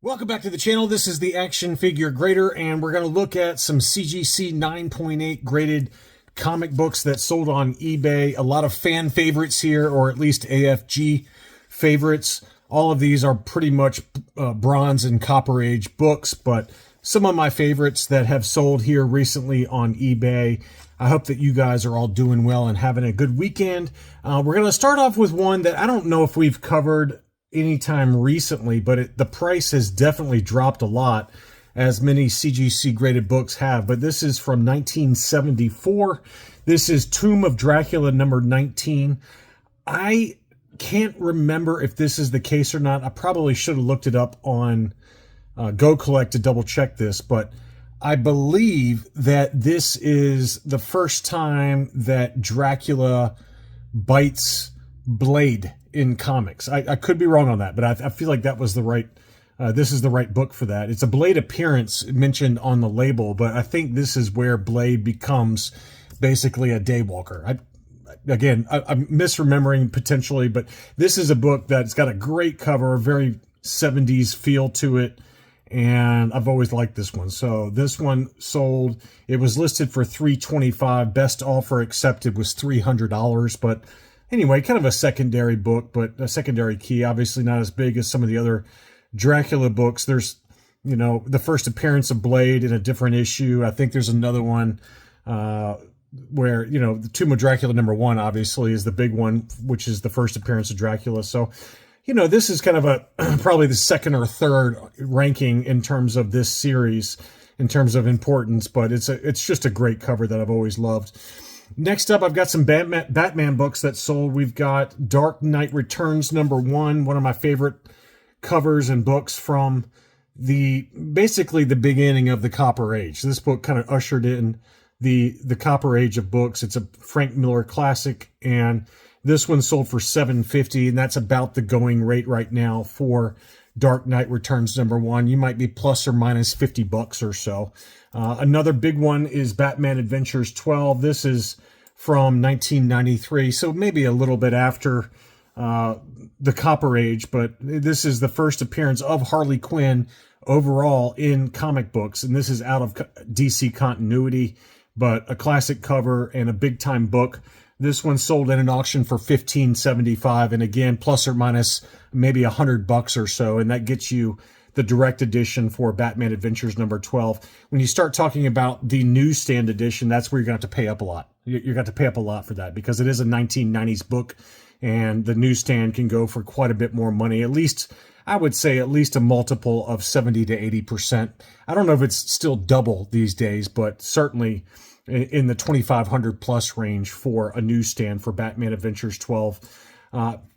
Welcome back to the channel. This is the Action Figure Grader, and we're going to look at some CGC 9.8 graded comic books that sold on eBay. A lot of fan favorites here, or at least AFG favorites. All of these are pretty much Bronze and Copper Age books, but some of my favorites that have sold here recently on eBay. I hope that you guys are all doing well and having a good weekend. We're going to start off with one that I don't know if we've covered anytime recently, but the price has definitely dropped a lot, as many CGC graded books have. But this is from 1974. This is Tomb of Dracula number 19. I can't remember if this is the case or not. I probably should have looked it up on Go Collect to double check this, but I believe that this is the first time that Dracula bites Blade in comics. I could be wrong on that, but I feel like that was the right, this is the right book for that. It's a Blade appearance mentioned on the label, but I think this is where Blade becomes basically a daywalker. I'm misremembering potentially, but this is a book that's got a great cover, a very 70s feel to it, and I've always liked this one. So this one sold, it was listed for $325. Best offer accepted was $300, but anyway, kind of a secondary book, but a secondary key, obviously not as big as some of the other Dracula books. There's, you know, the first appearance of Blade in a different issue. I think there's another one where, you know, the Tomb of Dracula number 1 obviously is the big one, which is the first appearance of Dracula. So, you know, this is kind of a probably the second or third ranking in terms of this series, in terms of importance, but it's just a great cover that I've always loved. Next up, I've got some Batman books that sold. We've got Dark Knight Returns number 1, one of my favorite covers and books from basically the beginning of the Copper Age. This book kind of ushered in the Copper Age of books. It's a Frank Miller classic, and this one sold for $750, and that's about the going rate right now for Dark Knight Returns number 1. You might be plus or minus $50 or so. Another big one is Batman Adventures 12. This is from 1993, so maybe a little bit after the Copper Age, but this is the first appearance of Harley Quinn overall in comic books, and this is out of DC continuity, but a classic cover and a big-time book. This one sold in an auction for $15.75, and again, plus or minus maybe $100 or so, and that gets you the direct edition for Batman Adventures number 12. When you start talking about the newsstand edition, that's where you're going to have to pay up a lot. You're going to have to pay up a lot for that because it is a 1990s book, and the newsstand can go for quite a bit more money. At least, I would say at least a multiple of 70 to 80%. I don't know if it's still double these days, but certainly in the 2,500 plus range for a newsstand for Batman Adventures 12.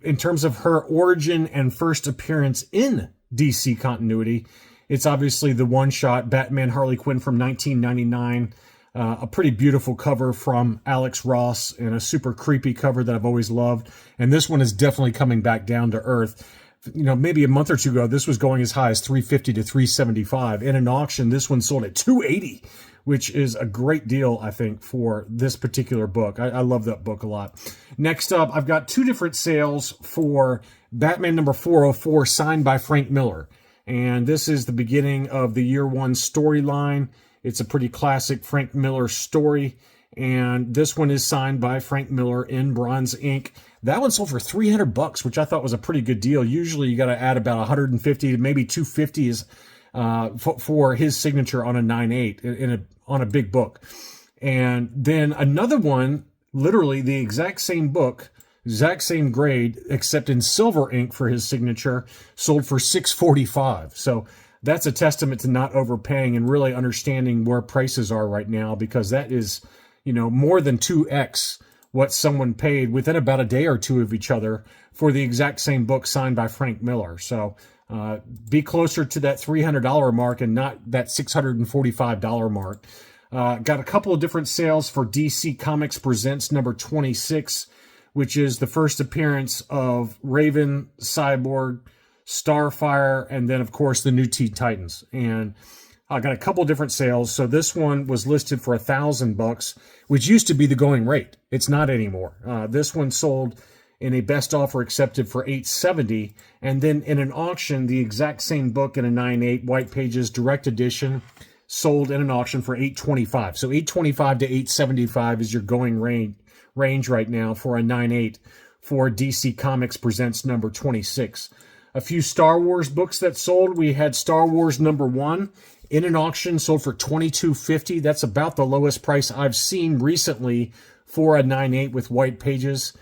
In terms of her origin and first appearance in DC continuity, it's obviously the one-shot Batman Harley Quinn from 1999. A pretty beautiful cover from Alex Ross and a super creepy cover that I've always loved. And this one is definitely coming back down to earth. You know, maybe a month or two ago, this was going as high as $350 to $375. In an auction, this one sold at $280, which is a great deal, I think, for this particular book. I love that book a lot. Next up, I've got two different sales for Batman number 404, signed by Frank Miller. And this is the beginning of the year 1 storyline. It's a pretty classic Frank Miller story. And this one is signed by Frank Miller in bronze ink. That one sold for $300, which I thought was a pretty good deal. Usually you got to add about $150 to maybe $250 is for his signature on a 9.8 on a big book. And then another one, literally the exact same book, exact same grade, except in silver ink for his signature, sold for $645. So that's a testament to not overpaying and really understanding where prices are right now, because that is, you know, more than 2x what someone paid within about a day or two of each other for the exact same book signed by Frank Miller. So be closer to that $300 mark and not that $645 mark. Got a couple of different sales for DC Comics Presents number 26, which is the first appearance of Raven, Cyborg, Starfire, and then, of course, the new Teen Titans. And I got a couple different sales. So this one was listed for $1,000, which used to be the going rate. It's not anymore. This one sold in a best offer accepted for $870, and then in an auction, the exact same book in a 9.8 white pages direct edition sold in an auction for $825. So $825 to $875 is your going range right now for a 9.8 for DC Comics Presents number 26. A few Star Wars books that sold. We had Star Wars #1 in an auction, sold for $22.50. That's about the lowest price I've seen recently for a 9.8 with white pages.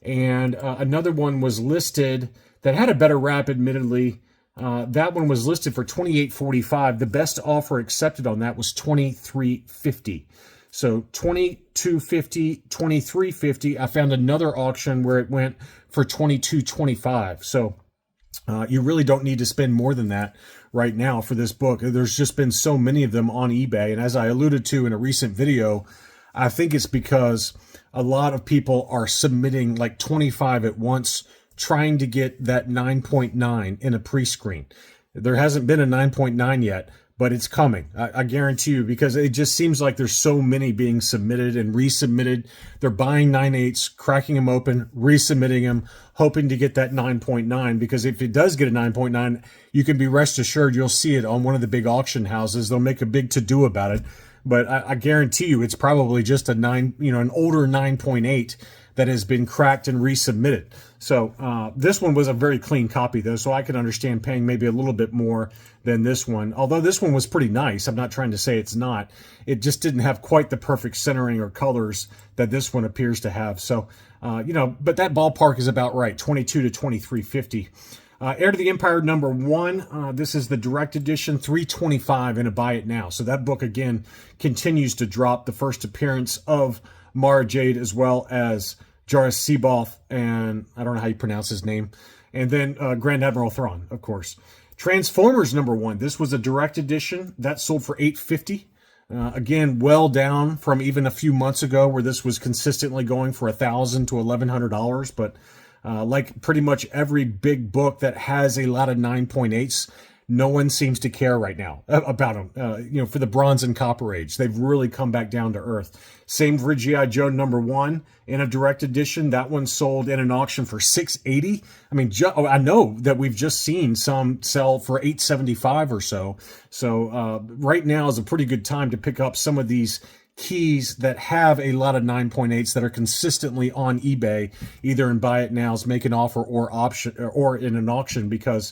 And another one was listed that had a better wrap, admittedly. That one was listed for $28.45. The best offer accepted on that was $23.50. So $22.50, $23.50. I found another auction where it went for $22.25. So you really don't need to spend more than that right now for this book. There's just been so many of them on eBay. And as I alluded to in a recent video, I think it's because a lot of people are submitting like 25 at once, trying to get that 9.9 in a pre-screen. There hasn't been a 9.9 yet, but it's coming. I guarantee you, because it just seems like there's so many being submitted and resubmitted. They're buying 9.8s, cracking them open, resubmitting them, hoping to get that 9.9, because if it does get a 9.9, you can be rest assured you'll see it on one of the big auction houses. They'll make a big to-do about it. But I guarantee you it's probably just a an older 9.8 that has been cracked and resubmitted. So this one was a very clean copy, though, so I could understand paying maybe a little bit more than this one. Although this one was pretty nice. I'm not trying to say it's not. It just didn't have quite the perfect centering or colors that this one appears to have. So, but that ballpark is about right, $22 to $23.50. Heir to the Empire #1. This is the direct edition, $325 in a buy it now. So that book, again, continues to drop. The first appearance of Mara Jade, as well as Jarrus Seaboth, and I don't know how you pronounce his name. And then Grand Admiral Thrawn, of course. Transformers #1. This was a direct edition. That sold for $850. Again, well down from even a few months ago where this was consistently going for $1,000 to $1,100. But like pretty much every big book that has a lot of 9.8s, no one seems to care right now about them. For the Bronze and Copper Age, they've really come back down to earth. Same for G.I. Joe #1 in a direct edition. That one sold in an auction for $680. I mean, I know that we've just seen some sell for $875 or so. So right now is a pretty good time to pick up some of these keys that have a lot of 9.8s that are consistently on eBay, either in buy it nows, make an offer, or option, or in an auction, because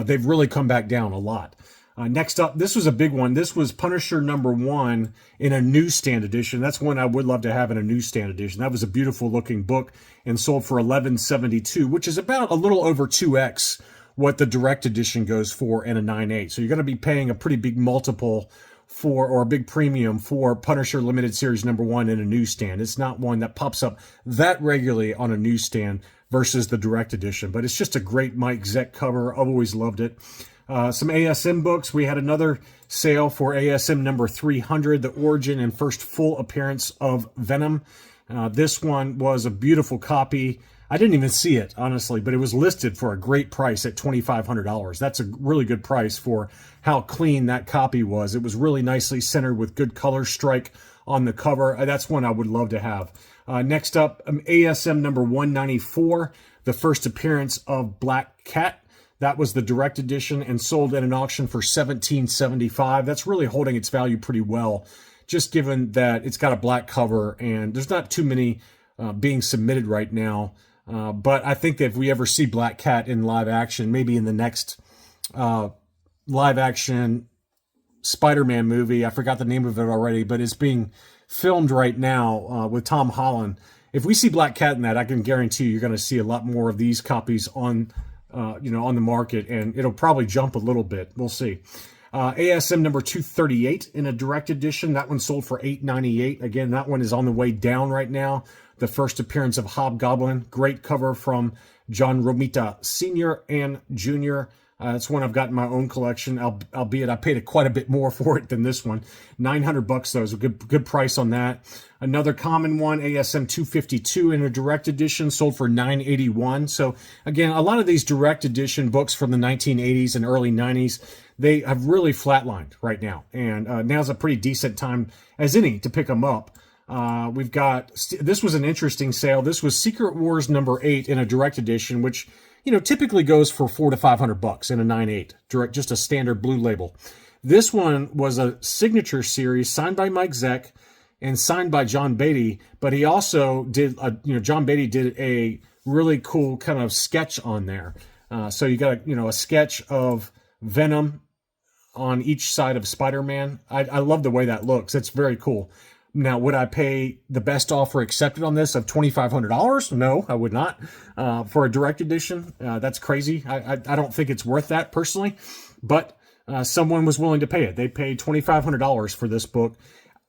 they've really come back down a lot. Next up, this was a big one. This was Punisher #1 in a newsstand edition. That's one I would love to have in a newsstand edition. That was a beautiful looking book and sold for $1172, which is about a little over 2x what the direct edition goes for in a 9.8. So you're going to be paying a pretty big multiple for, or a big premium for, Punisher Limited Series #1 in a newsstand. It's not one that pops up that regularly on a newsstand versus the direct edition, but it's just a great Mike Zeck cover. I've always loved it. Some ASM books. We had another sale for ASM #300, the origin and first full appearance of Venom. This one was a beautiful copy. I didn't even see it, honestly, but it was listed for a great price at $2,500. That's a really good price for how clean that copy was. It was really nicely centered with good color strike on the cover. That's one I would love to have. Next up, ASM #194, the first appearance of Black Cat. That was the direct edition and sold at an auction for $1775. That's really holding its value pretty well, just given that it's got a black cover and there's not too many being submitted right now. But I think that if we ever see Black Cat in live action, maybe in the next live action Spider-Man movie, I forgot the name of it already, but it's being filmed right now with Tom Holland. If we see Black Cat in that, I can guarantee you're going to see a lot more of these copies on the market, and it'll probably jump a little bit. We'll see. ASM #238 in a direct edition. That one sold for $898. Again, that one is on the way down right now. The first appearance of Hobgoblin. Great cover from John Romita Sr. and Jr. It's one I've got in my own collection, albeit I paid quite a bit more for it than this one. $900 though is a good price on that. Another common one, ASM 252 in a direct edition, sold for $981. So again, a lot of these direct edition books from the 1980s and early 90s, they have really flatlined right now. And now's a pretty decent time as any to pick them up. We've got, this was an interesting sale. This was Secret Wars #8 in a direct edition, which, typically goes for $400 to $500 in a 9/8, direct, just a standard blue label. This one was a signature series signed by Mike Zeck and signed by John Beatty, but he also did, John Beatty did a really cool kind of sketch on there. So you got, a sketch of Venom on each side of Spider-Man. I love the way that looks. It's very cool. Now, would I pay the best offer accepted on this of $2,500? No, I would not. For a direct edition, that's crazy. I don't think it's worth that personally, but someone was willing to pay it. They paid $2,500 for this book.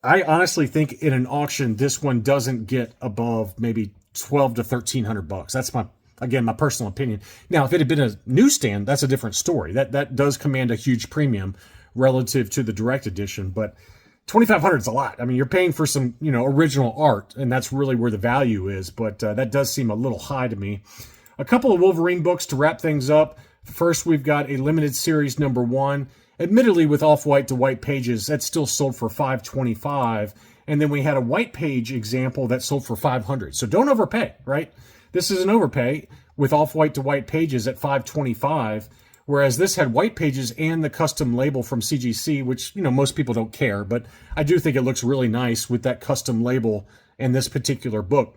I honestly think in an auction, this one doesn't get above maybe $1,200 to $1,300. That's my personal opinion. Now, if it had been a newsstand, that's a different story. That does command a huge premium relative to the direct edition, but $2,500 is a lot. I mean, you're paying for some, original art, and that's really where the value is, but that does seem a little high to me. A couple of Wolverine books to wrap things up. First, we've got a limited series #1, admittedly with off-white to white pages. That's still sold for $525, and then we had a white page example that sold for $500. So don't overpay, right? This is an overpay with off-white to white pages at $525. Whereas this had white pages and the custom label from CGC, which, most people don't care, but I do think it looks really nice with that custom label in this particular book.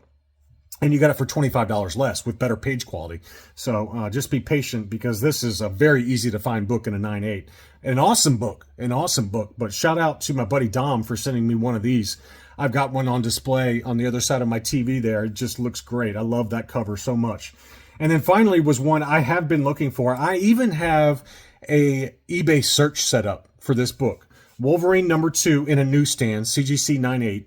And you got it for $25 less with better page quality. So just be patient, because this is a very easy to find book in a 9/8. An awesome book. But shout out to my buddy Dom for sending me one of these. I've got one on display on the other side of my TV there. It just looks great. I love that cover so much. And then finally was one I have been looking for. I even have a eBay search set up for this book. Wolverine #2 in a newsstand, CGC 9/8.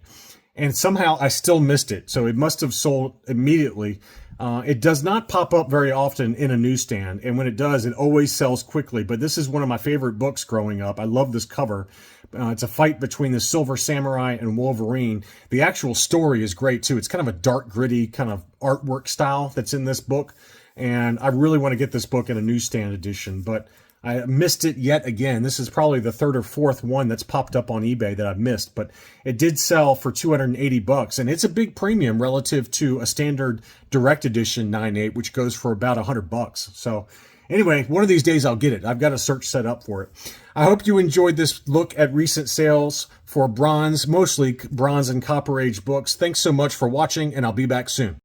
And somehow I still missed it. So it must have sold immediately. It does not pop up very often in a newsstand. And when it does, it always sells quickly. But this is one of my favorite books growing up. I love this cover. It's a fight between the Silver Samurai and Wolverine. The actual story is great, too. It's kind of a dark, gritty kind of artwork style that's in this book. And I really want to get this book in a newsstand edition, but I missed it yet again. This is probably the third or fourth one that's popped up on eBay that I've missed, but it did sell for $280, and it's a big premium relative to a standard direct edition 9/8, which goes for about $100. So anyway, one of these days I'll get it. I've got a search set up for it. I hope you enjoyed this look at recent sales for bronze, mostly bronze and copper age books. Thanks so much for watching, and I'll be back soon.